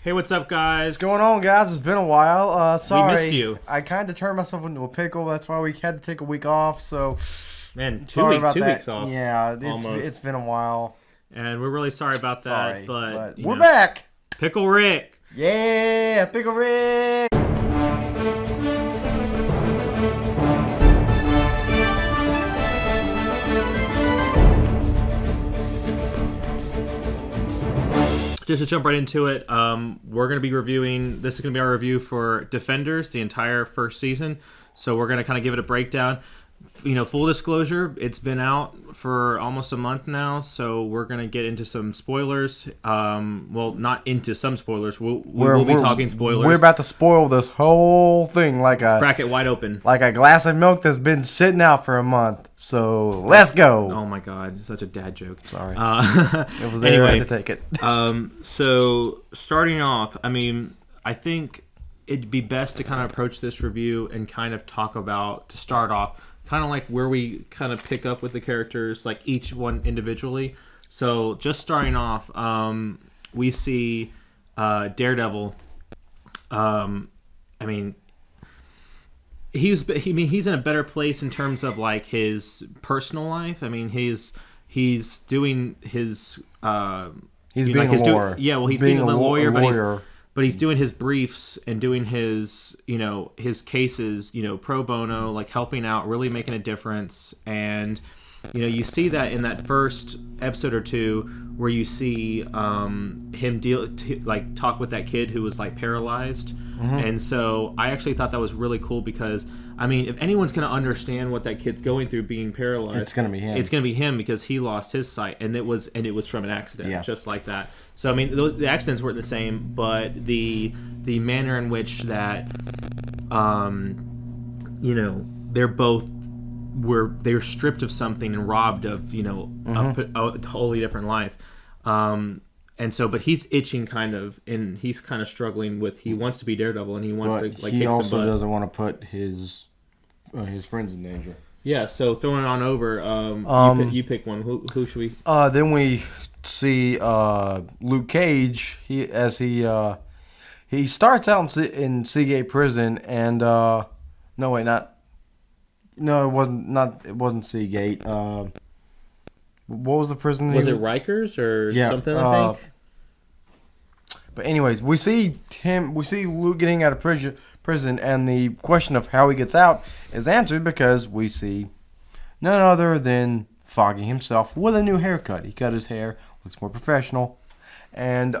Hey, what's up, guys? What's going on, guys? It's been a while. Sorry. We missed you. I kind of turned myself into a pickle. That's why we had to take a week off. So, Man, sorry about two that. weeks off. Yeah, almost. it's been a while. And we're really sorry about that. Sorry, but we're back. Pickle Rick. Yeah, Pickle Rick. Just to jump right into it, we're going to be reviewing. This is going to be our review for Defenders, the entire first season. So we're going to kind of give it a breakdown. Full disclosure, it's been out for almost a month now, so we're going to get into some spoilers. Well, not into some spoilers. We'll be talking spoilers. We're about to spoil this whole thing like a crack it wide open. Like a glass of milk that's been sitting out for a month. So let's go. Oh my god, such a dad joke. Sorry. It was there. Anyway, I had to take it. So starting off, I think it'd be best to kind of approach this review and kind of talk about, to start off, kind of like where we kind of pick up with the characters, like each one individually. So just starting off, we see Daredevil. He's in a better place in terms of like his personal life. He's doing his he's being a lawyer. He's being a lawyer, but he's doing his briefs and doing his his cases pro bono, like helping out, really making a difference. And you see that in that first episode or two where you see him talk with that kid who was like paralyzed. Mm-hmm. And so I actually thought that was really cool because if anyone's going to understand what that kid's going through being paralyzed, it's going to be him. It's going to be him because he lost his sight, and it was from an accident, just like that. So the accidents weren't the same, but the manner in which that they were stripped of something and robbed of a totally different life. But he's itching and he's kind of struggling with, he wants to be Daredevil and he wants to like he kick also some butt. doesn't want to put his friends in danger. Yeah, so throwing it on over, you pick one. Who should we? Then we see Luke Cage. He starts out in Seagate Prison, and it wasn't Seagate. What was the prison? Was it Rikers or something? I think. But anyways, we see Luke getting out of prison, and the question of how he gets out is answered because we see none other than Foggy himself with a new haircut. He cut his hair, looks more professional, and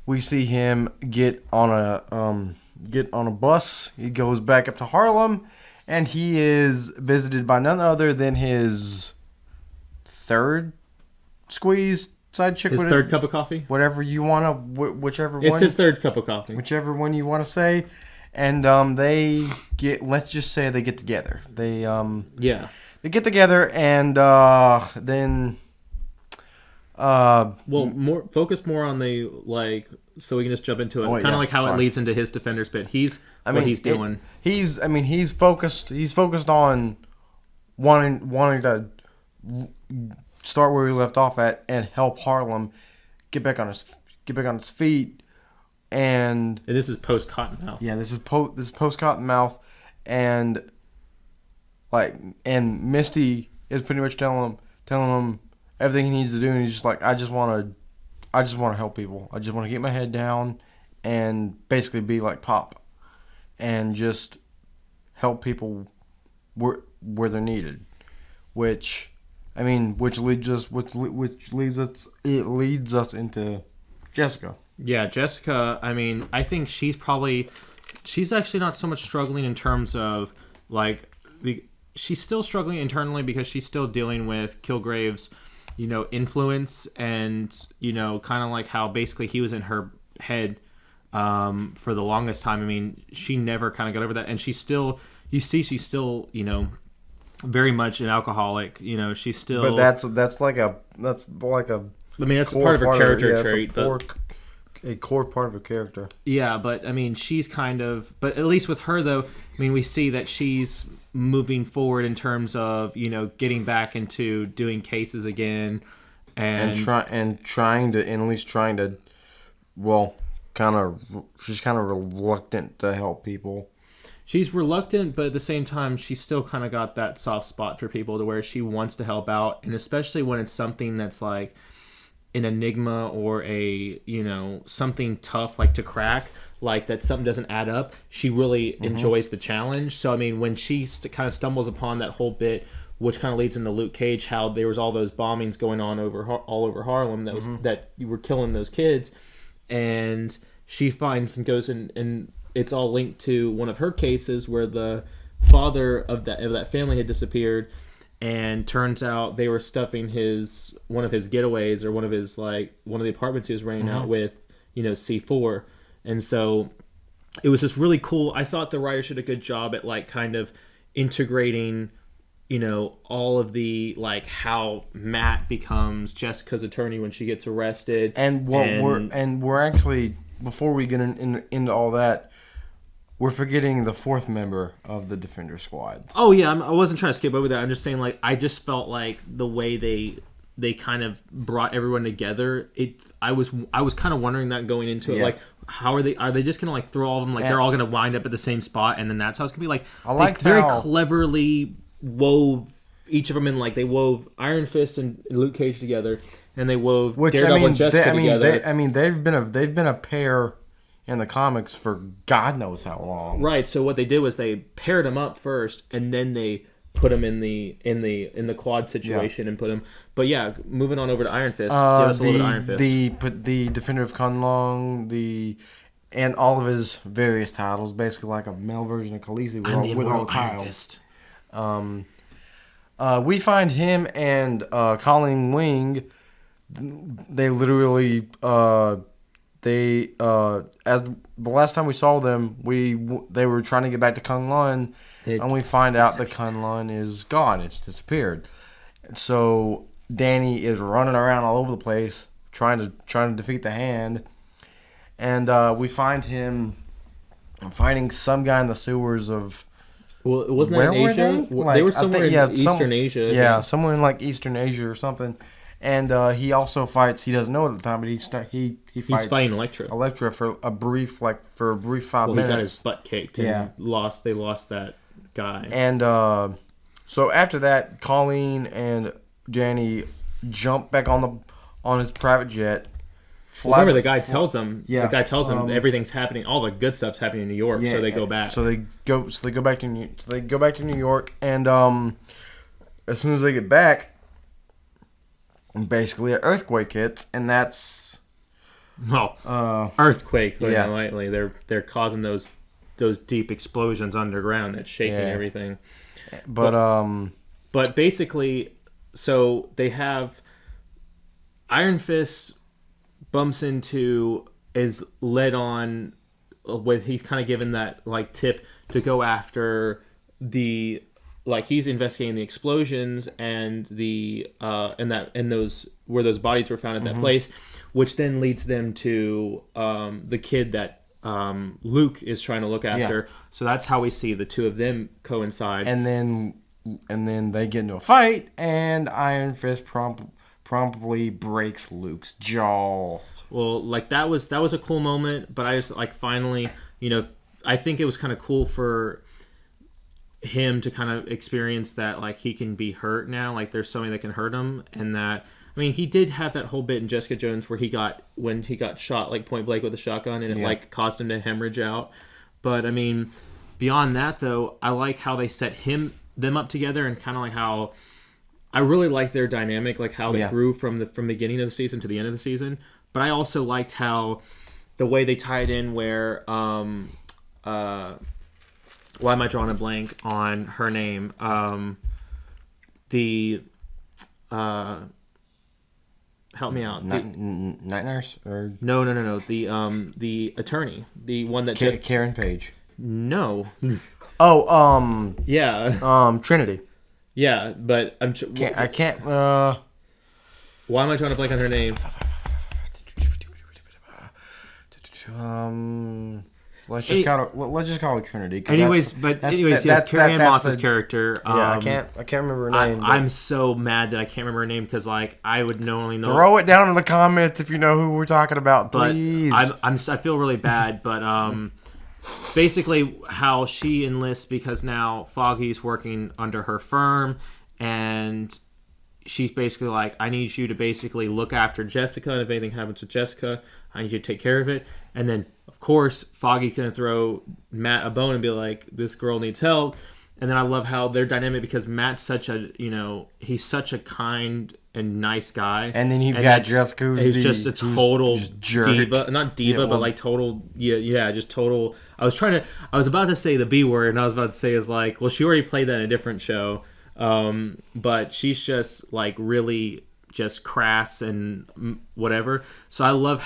we see him get on a bus. He goes back up to Harlem, and he is visited by none other than his third squeeze side chick. His third cup of coffee? Whatever you want to, whichever one. It's his third cup of coffee. Whichever one you want to say. And they let's just say they get together. They get together, and then focus more on the, so we can just jump into it. Kind of like how it leads into his Defenders bit. He's doing. He's focused on wanting to start where he left off at and help Harlem get back on his feet. And this is post Cottonmouth. Yeah, this is post Cottonmouth, and Misty is pretty much telling him everything he needs to do, and he's just like, I just want to help people. I just want to get my head down and basically be like Pop, and just help people where they're needed, which leads us into Jessica. Yeah, Jessica, I think she's actually not so much struggling in terms of, she's still struggling internally because she's still dealing with Kilgrave's, influence, and, kind of like how basically he was in her head for the longest time. She never kind of got over that, and she's still, she's still, very much an alcoholic. She's still... But that's like a... that's part of her character trait. A core part of her character. Yeah, but she's kind of... But at least with her, though, we see that she's moving forward in terms of, getting back into doing cases again, and trying to she's kind of reluctant to help people. She's reluctant, but at the same time, she's still kind of got that soft spot for people to where she wants to help out, and especially when it's something that's like an enigma or a something tough like to crack, like that something doesn't add up. She really enjoys the challenge. So I mean, when she kind of stumbles upon that whole bit, which kind of leads into Luke Cage, how there was all those bombings going on all over Harlem that was that you were killing those kids, and she finds and goes and it's all linked to one of her cases where the father of that family had disappeared, and turns out they were stuffing one of his getaways or one of the apartments he was renting out with C4. And so it was just really cool. I thought the writers did a good job at like kind of integrating all of the like how Matt becomes Jessica's attorney when she gets arrested. And we're actually, before we get into all that, we're forgetting the fourth member of the Defender Squad. Oh yeah, I wasn't trying to skip over that. I'm just saying, like, I just felt like the way they kind of brought everyone together. I was kind of wondering that going into it, like, how are they just gonna like throw all of them like they're all gonna wind up at the same spot, and then that's how it's gonna be. Like, I liked very how cleverly wove each of them in. Like, they wove Iron Fist and Luke Cage together, and they wove Daredevil and Jessica together. They've been a pair in the comics for God knows how long. Right. So what they did was they paired them up first, and then they put them in the quad situation and put them. But yeah, moving on over to Iron Fist. Give us a little bit of Iron Fist. The Defender of Kunlun, and all of his various titles, basically like a male version of Khaleesi with all titles. We find him and Colleen Wing. They literally. As the last time we saw them, they were trying to get back to Kunlun, and we find out that Kunlun is gone. It's disappeared. So Danny is running around all over the place trying to defeat the Hand, and we find him fighting some guy in the sewers of. Well, it wasn't in Asia. They were somewhere in Eastern Asia. Yeah, somewhere in like Eastern Asia or something. And he also fights. He doesn't know it at the time, but he fights. He's fighting Elektra. Elektra for a brief 5 minutes. He got his butt kicked. And they lost that guy. And so after that, Colleen and Danny jump back on his private jet. Remember, the guy tells them. Yeah. The guy tells them everything's happening. All the good stuff's happening in New York. Yeah, so they go back. So they go back to New York, and as soon as they get back. And basically, an earthquake hits, and that's earthquake. Lightly, they're causing those deep explosions underground that's shaking everything. But basically, so they have Iron Fist is led on with he's kind of given that like tip to go after the. Like, he's investigating the explosions and those where those bodies were found at that place, which then leads them to the kid that Luke is trying to look after. Yeah. So that's how we see the two of them coincide. And then they get into a fight, and Iron Fist promptly breaks Luke's jaw. Well, like that was a cool moment, but I just like finally, I think it was kind of cool for him to kind of experience that like he can be hurt now, like there's somebody that can hurt him, and that I mean he did have that whole bit in Jessica Jones where he got shot like point blank with a shotgun and it like caused him to hemorrhage out. But I mean beyond that though, I like how they set them up together, and kind of like how I really like their dynamic, like how they grew from the beginning of the season to the end of the season. But I also liked how the way they tied in where why am I drawing a blank on her name? Help me out. Night Nurse or no. The attorney, the one that Karen Page. No. Oh, yeah. Trinity. Yeah, but I can't. Why am I drawing a blank on her name? let's just call her Trinity. 'Cause Anyways, yes, Carrie Ann Moss's character. Yeah, I can't remember her name. I'm so mad that I can't remember her name because like I would normally know. Throw it down in the comments if you know who we're talking about, please. But I feel really bad, but basically how she enlists because now Foggy's working under her firm, and she's basically like, I need you to basically look after Jessica, and if anything happens with Jessica, I need you to take care of it. And then, of course, Foggy's going to throw Matt a bone and be like, this girl needs help. And then I love how they're dynamic because Matt's he's such a kind and nice guy. And then you've got Jessica, who's just a total jerk. diva. Not diva, but like total, just total. I was about to say the B word, and I was about to say is like, well, she already played that in a different show. But she's just like really just crass and whatever. So I love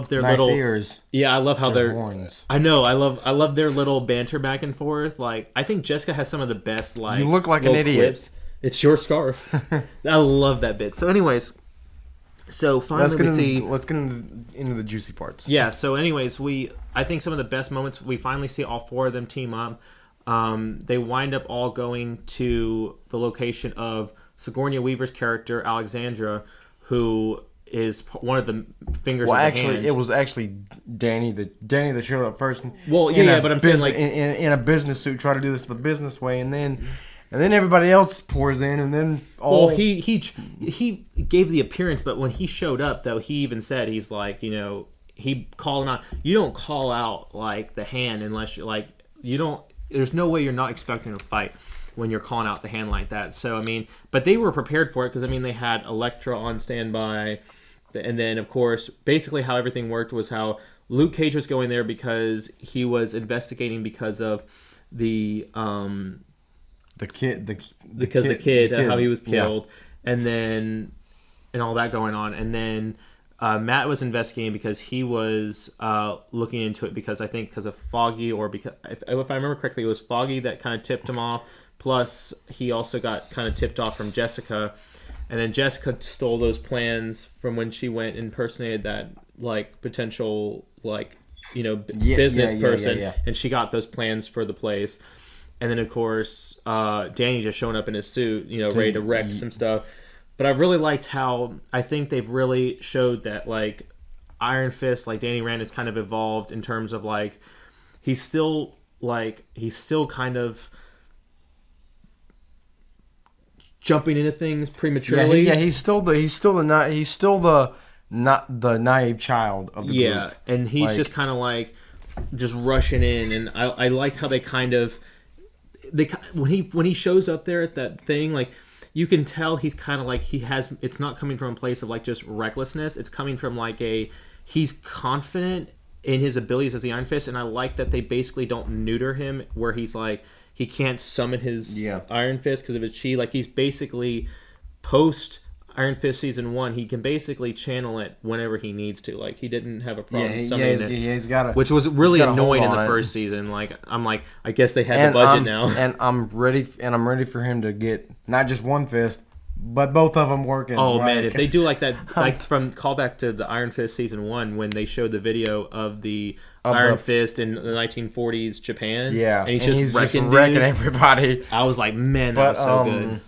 their nice little ears. Yeah, I love how their horns. I know. I love their little banter back and forth. Like I think Jessica has some of the best like. You look like an idiot. Clips. It's your scarf. I love that bit. So, anyways, finally let's get into the juicy parts. Yeah. So, anyways, I think some of the best moments we finally see all four of them team up. They wind up all going to the location of Sigourney Weaver's character Alexandra, who is one of the fingers. Well, of the actually, hand. it was actually Danny that showed up first. Well, yeah, but I'm saying like in a business suit, try to do this the business way, and then everybody else pours in, and then all. Well, he gave the appearance, but when he showed up, though, he even said he's like, he called him out. You don't call out like the hand unless you're like you don't. There's no way you're not expecting a fight when you're calling out the hand like that. So, I mean, but they were prepared for it because, I mean, they had Elektra on standby. And then, of course, basically how everything worked was how Luke Cage was going there because he was investigating because of the kid, how he was killed. Yeah. And all that going on. And then Matt was investigating because he was looking into it because of Foggy, or because if I remember correctly, it was Foggy that kind of tipped him off. Plus, he also got kind of tipped off from Jessica, and then Jessica stole those plans from when she went and impersonated that like potential business person, and she got those plans for the place. And then of course, Danny just showing up in his suit, ready to wreck some stuff. But I really liked how I think they've really showed that like Iron Fist, like Danny Rand, has kind of evolved in terms of like he's still kind of jumping into things prematurely. Yeah, he's still the not the naive child of the group. Yeah, and he's just kind of like just rushing in, and I like how they kind of when he shows up there at that thing, like you can tell he's kind of like it's not coming from a place of like just recklessness. It's coming from like he's confident in his abilities as the Iron Fist, and I like that they basically don't neuter him where he's like he can't summon his Iron Fist because of his chi. Like he's basically post Iron Fist season 1, he can basically channel it whenever he needs to. Like he didn't have a problem summoning it. He's got which was really annoying in the first season. Like I'm like, I guess they had the budget now. And I'm ready for him to get not just one fist, but both of them working. Oh man, if they do like that, like from callback to the Iron Fist season 1 when they showed the video of the Iron Fist in the 1940s Japan. Yeah, and he's just wrecking everybody. I was like, man, that was so good.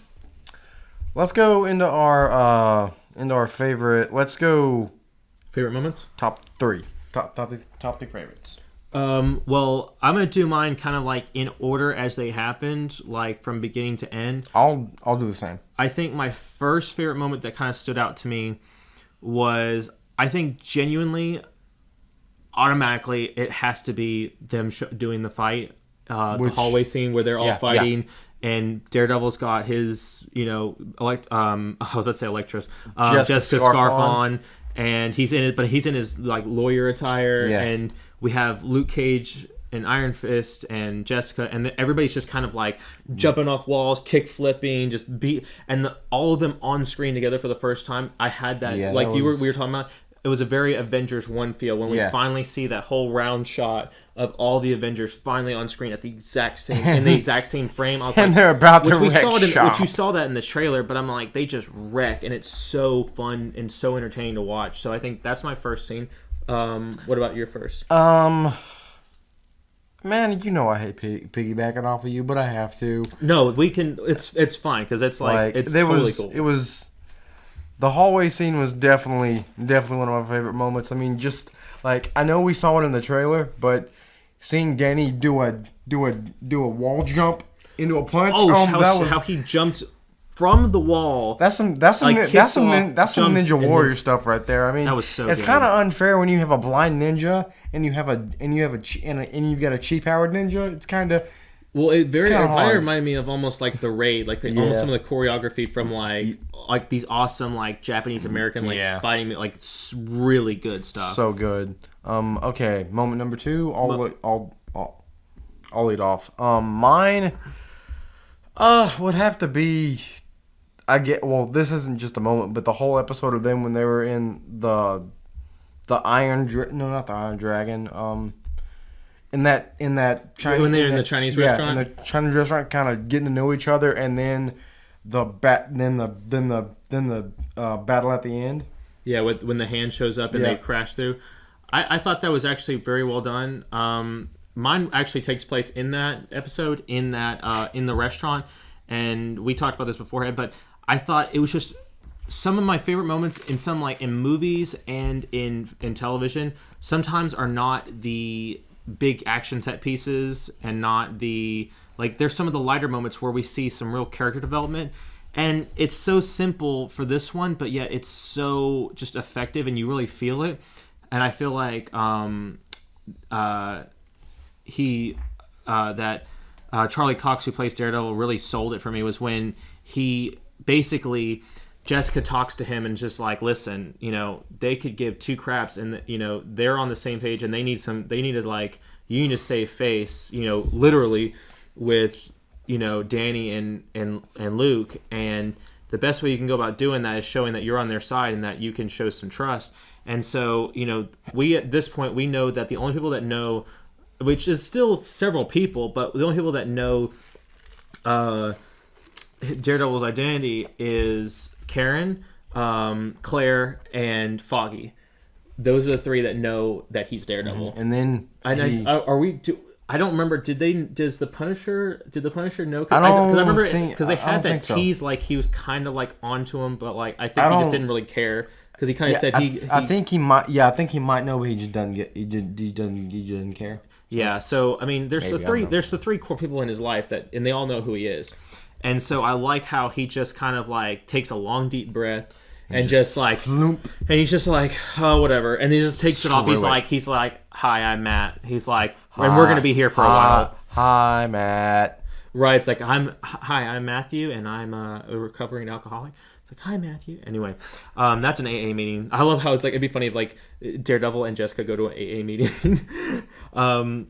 Let's go into our favorite. Let's go favorite moments. Top three favorites. Well, I'm gonna do mine kind of like in order as they happened, like from beginning to end. I'll do the same. I think my first favorite moment that kind of stood out to me was, I think genuinely, automatically, it has to be them doing the fight, the hallway scene where they're all fighting. Yeah. And Daredevil's got his, I was about to say Elektra's, Jessica scarf on, and he's in it, but he's in his like lawyer attire, and we have Luke Cage and Iron Fist and Jessica, and everybody's just kind of like jumping off walls, kick flipping, all of them on screen together for the first time. I had that, we were talking about. It was a very Avengers 1 feel when we finally see that whole round shot of all the Avengers finally on screen at the exact same frame. I was and they're about to wreck shop. Which you saw that in the trailer, but I'm like, they just wreck, and it's so fun and so entertaining to watch. So I think that's my first scene. What about your first? Man, you know I hate piggybacking off of you, but I have to. No, we can. It's fine because it's like it's there totally was cool. it was the hallway scene was definitely one of my favorite moments. I mean, just like I know we saw it in the trailer, but seeing Danny do a wall jump into a punch. How he jumped from the wall. That's some Like, that's some kicked off, that's some jumped, Ninja and Warrior then- stuff right there. I mean, That was so it's good. kind of unfair when you have a blind ninja and you have you've got a cheap powered ninja. It's kind of Well, it kinda kind of hard. reminded me of almost like the Raid, like almost some of the choreography from like these awesome like Japanese American like Yeah. fighting like really good stuff. so good. Okay, moment number 2. I'll lead off. Mine would have to be. This isn't just a moment, but the whole episode of them when they were in the not the Iron Dragon. In that Chinese, When they're in the Chinese restaurant? in the Chinese restaurant, kind of getting to know each other, and then the battle at the end. Yeah, when the hand shows up and Yeah. they crash through. I thought that was actually very well done. Mine actually takes place in that episode, in the restaurant, and we talked about this beforehand, but I thought it was just some of my favorite moments in movies and in television sometimes are not the big action set pieces and not there's some of the lighter moments where we see some real character development. And it's so simple for this one, but yet it's so just effective, and you really feel it. And I feel like Charlie Cox, who plays Daredevil, really sold it for me. Was when he basically Jessica talks to him and just like, listen, they could give two craps, and they're on the same page, and you need to save face, literally with. Danny and Luke, and the best way you can go about doing that is showing that you're on their side and that you can show some trust. And so, we at this point, we know that the only people that know, which is still several people, but the only people that know Daredevil's identity is Karen, Claire, and Foggy. Those are the three that know that he's Daredevil. And then I don't remember. Did the Punisher know? I don't Because I remember think- because they I had don't that think so. tease, like he was kind of like onto him, but like I think I he just don't- didn't really care because he kind of said I think he might. Yeah, I think he might know, but he just doesn't get. He didn't care. Yeah, so I mean, there's Maybe, I the don't three. know. There's the three core people in his life and they all know who he is, and so I like how he just kind of like takes a long deep breath and just like, Floop. and he's just like, oh, whatever, and he just takes it off. Screw He's like, hi, I'm Matt. He's like, and we're gonna be here for a while. Hi, Matt. Right, it's like I'm Matthew, and I'm a recovering alcoholic. It's like, hi Matthew. Anyway, that's an AA meeting. I love how it's like it'd be funny if like Daredevil and Jessica go to an AA meeting.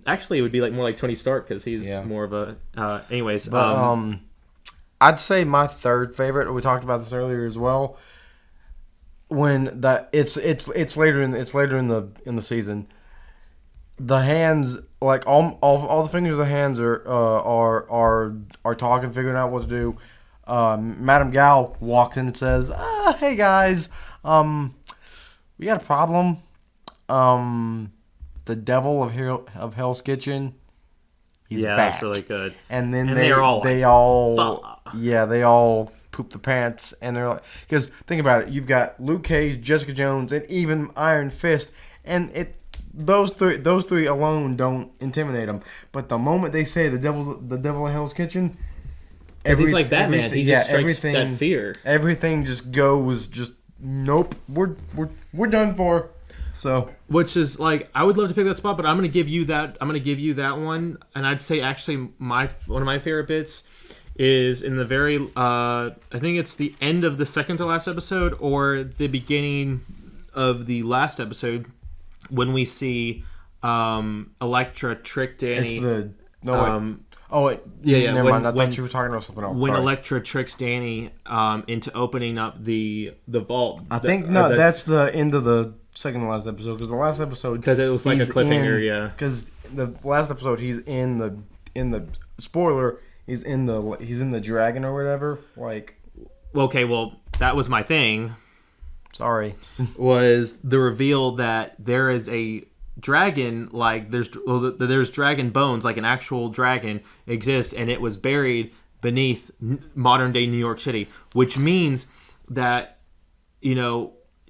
Actually, it would be like more like Tony Stark because he's more of a. Anyways, But, I'd say my third favorite. We talked about this earlier as well. When it's later in the season. The hands, like all the fingers of the hands are talking, figuring out what to do. Madame Gal walks in and says, "Hey guys, we got a problem. The devil of Hell's Kitchen, he's back." that's really good. And then And they all poop the pants, and they're like, because think about it, you've got Luke Cage, Jessica Jones, and even Iron Fist, and those three alone don't intimidate them. But the moment they say the devil in Hell's Kitchen, Because he's like Batman. He just strikes everything, that fear. Everything just goes. Just nope. We're done for. So Which is like, I would love to pick that spot, but I'm gonna give you that. I'm gonna give you that one, and I'd say actually one of my favorite bits is in the very. I think it's the end of the second to last episode or the beginning of the last episode when we see Elektra trick Danny. it's the no. yeah, Never when- mind. I when- thought you were talking about something else. when Sorry. Elektra tricks Danny into opening up the vault. I think no, that's the end of the second to last episode, because the last episode, because it was like a cliffhanger. Yeah. Because the last episode, he's in the spoiler. He's in the dragon or whatever. Like, Okay, well, that was my thing. sorry. Was the reveal that there is dragon, like there's dragon bones, like an actual dragon exists, and it was buried beneath modern day New York City, which means that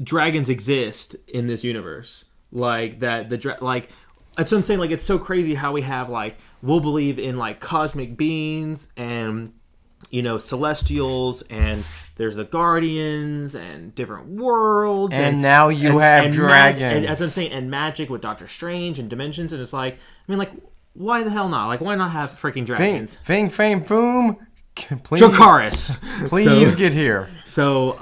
dragons exist in this universe. Like that like that's what I'm saying. Like it's so crazy how we have like we'll believe in like cosmic beings and celestials, and there's the guardians and different worlds, and now you have dragons. And as I'm saying, and magic with Doctor Strange and dimensions, and it's like, I mean, like, why the hell not? Like, why not have freaking dragons? Fing, boom. Please, Dracarys, please get here. So,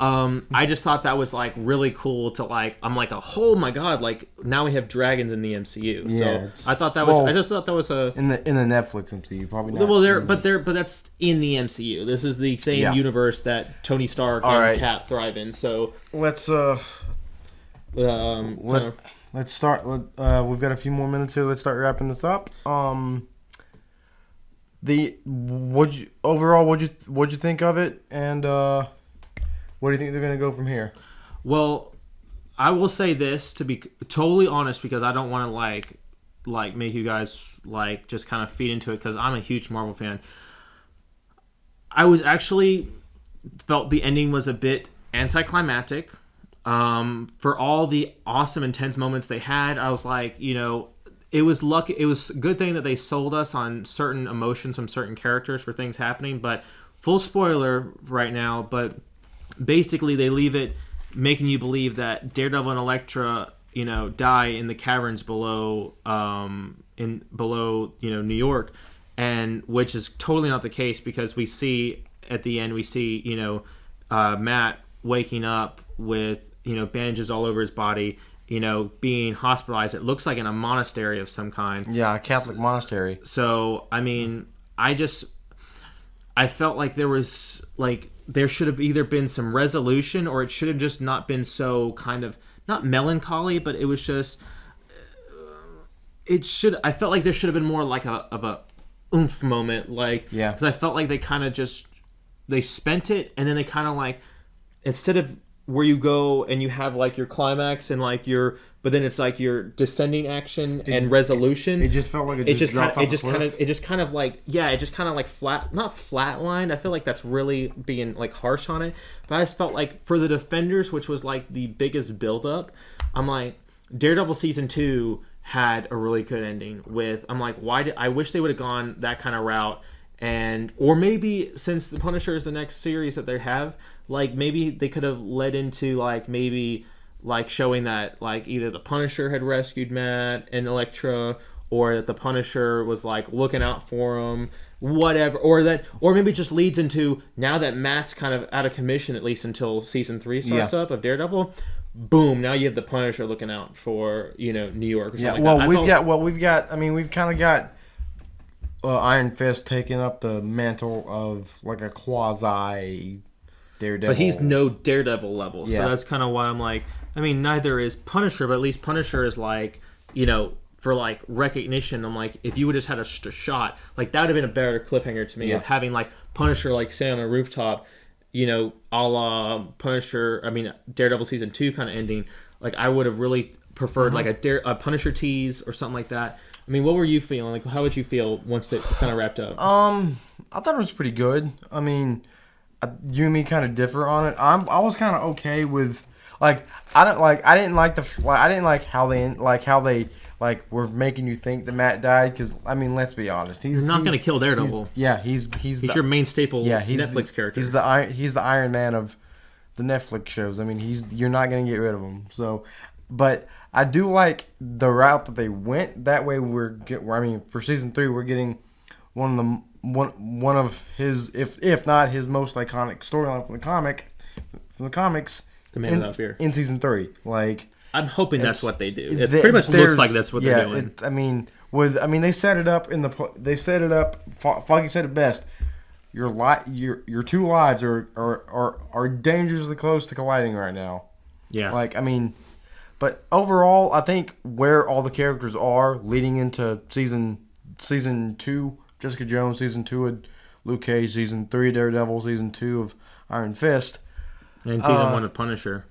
I just thought that was like really cool to like. I'm like, oh my god! Like now we have dragons in the MCU. Yeah, so I thought that was. I just thought that was a in the Netflix MCU, probably not. Well, but that's in the MCU. This is the same universe that Tony Stark and Cap thrive in. So let's let's start. We've got a few more minutes here. Let's start wrapping this up. What'd you think of it, and what do you think they're gonna go from here? Well, I will say this to be totally honest, because I don't want to like make you guys like just kind of feed into it, because I'm a huge Marvel fan. I was actually felt the ending was a bit anticlimactic. For all the awesome intense moments they had, I was like, it was lucky. It was a good thing that they sold us on certain emotions from certain characters for things happening. But full spoiler right now. But basically, they leave it making you believe that Daredevil and Elektra, die in the caverns below, New York, and which is totally not the case, because we see at the end Matt waking up with bandages all over his body. Being hospitalized. It looks like in a monastery of some kind. Yeah, a Catholic monastery. So, I mean, I felt like there should have either been some resolution, or it should have just not been so kind of, not melancholy, but it was just, I felt like there should have been more like of a oomph moment. Because I felt like they kind of they spent it, and then they kind of like, instead of where you go and you have like your climax and like but then it's like your descending action and resolution. It just felt like it just kind of like not flatlined. I feel like that's really being like harsh on it. But I just felt like for the Defenders, which was like the biggest buildup, I'm like, Daredevil season 2 had a really good ending with. I'm like, I wish they would have gone that kind of route. Or maybe since the Punisher is the next series that they have, like maybe they could have led into like maybe like showing that like either the Punisher had rescued Matt and Elektra, or that the Punisher was like looking out for him, whatever, or maybe it just leads into, now that Matt's kind of out of commission, at least until season 3 starts up of Daredevil. Boom! Now you have the Punisher looking out for New York. Or something we've kind of got Iron Fist taking up the mantle of like a quasi Daredevil. But he's no Daredevil level, so that's kind of why I'm like, I mean, neither is Punisher, but at least Punisher is like, for like recognition. I'm like, if you would have just had a shot, like that would have been a better cliffhanger to me of having like Punisher like say on a rooftop, a la Punisher. I mean, Daredevil season 2 kind of ending. Like I would have really preferred like a Punisher tease or something like that. I mean, what were you feeling? Like, how would you feel once it kind of wrapped up? I thought it was pretty good. I mean, you and me kind of differ on it. I was kind of okay with, like, I didn't like how they were making you think that Matt died, because I mean, let's be honest, he's not going to kill Daredevil. He's your main staple Netflix character. He's the Iron Man of the Netflix shows. I mean, you're not going to get rid of him. So, but I do like the route that they went. That way, for season 3, we're getting one of his, if not his most iconic storyline from the comics, The Man Without Fear, in season 3. Like, I'm hoping that's what they do. It pretty much looks like that's what they're doing. They set it up Foggy said it best. Your two lives are dangerously close to colliding right now. Yeah. Like, I mean, but overall, I think where all the characters are leading into season 2, Jessica Jones, season 2 of Luke Cage, season 3 of Daredevil, season 2 of Iron Fist, and season 1 of Punisher.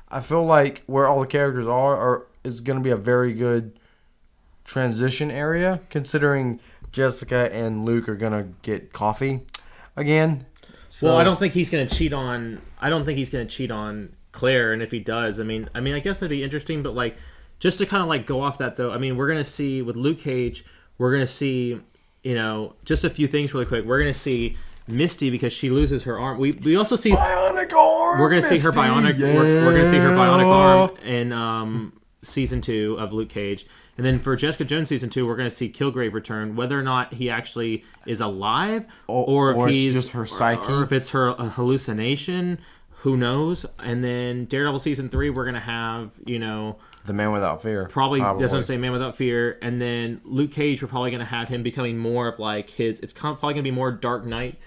I feel like where all the characters are is going to be a very good transition area, considering Jessica and Luke are going to get coffee again. So, well, I don't think he's going to cheat on. I don't think he's going to cheat on Claire, and if he does, I mean, I guess that'd be interesting. But like, just to kind of like go off that though, I mean, we're going to see with Luke Cage, we're going to see, just a few things really quick. We're going to see Misty because she loses her arm. We also see bionic arm. We're gonna see her bionic. Yeah. We're gonna see her bionic arm in season 2 of Luke Cage, and then for Jessica Jones season 2, we're gonna see Kilgrave return. Whether or not he actually is alive, or if he's just her psyche, or if it's her hallucination, who knows? And then Daredevil season 3, we're gonna have the Man Without Fear. Probably that's what I'm saying, Man Without Fear. And then Luke Cage, we're probably gonna have him becoming more of like his. It's probably gonna be more Dark Knight.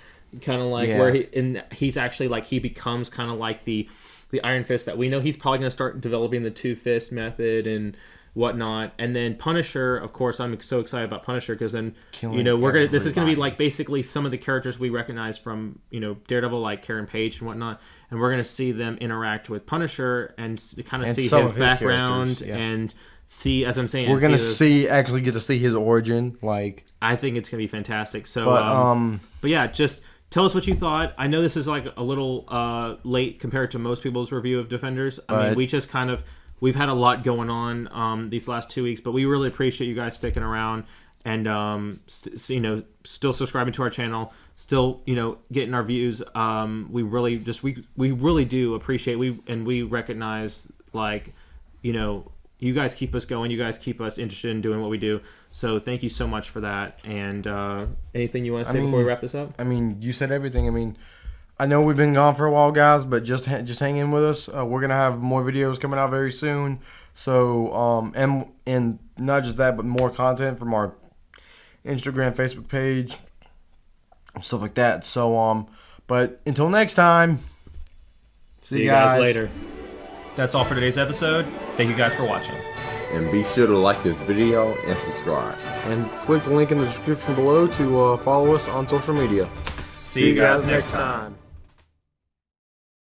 Kind of like where he's actually like he becomes kind of like the Iron Fist that we know. He's probably going to start developing the Two Fist method and whatnot. And then Punisher, of course, I'm so excited about Punisher because then this is gonna be like basically some of the characters we recognize from Daredevil, like Karen Page and whatnot, and we're gonna see them interact with Punisher and kind of see his background and see, as I'm saying, we're gonna actually get to see his origin. Like, I think it's gonna be fantastic. So, but yeah, just. Tell us what you thought. I know this is like a little late compared to most people's review of Defenders. I mean, we just we've had a lot going on these last 2 weeks, but we really appreciate you guys sticking around and still subscribing to our channel, still getting our views. We really we really do appreciate we recognize you guys keep us going. You guys keep us interested in doing what we do. So thank you so much for that. And anything you want to say before we wrap this up? I mean, you said everything. I mean, I know we've been gone for a while, guys, but just hang in with us. We're gonna have more videos coming out very soon. So and not just that, but more content from our Instagram, Facebook page, stuff like that. So but until next time, see you guys later. That's all for today's episode. Thank you guys for watching. And be sure to like this video and subscribe. And click the link in the description below to follow us on social media. See you guys next time.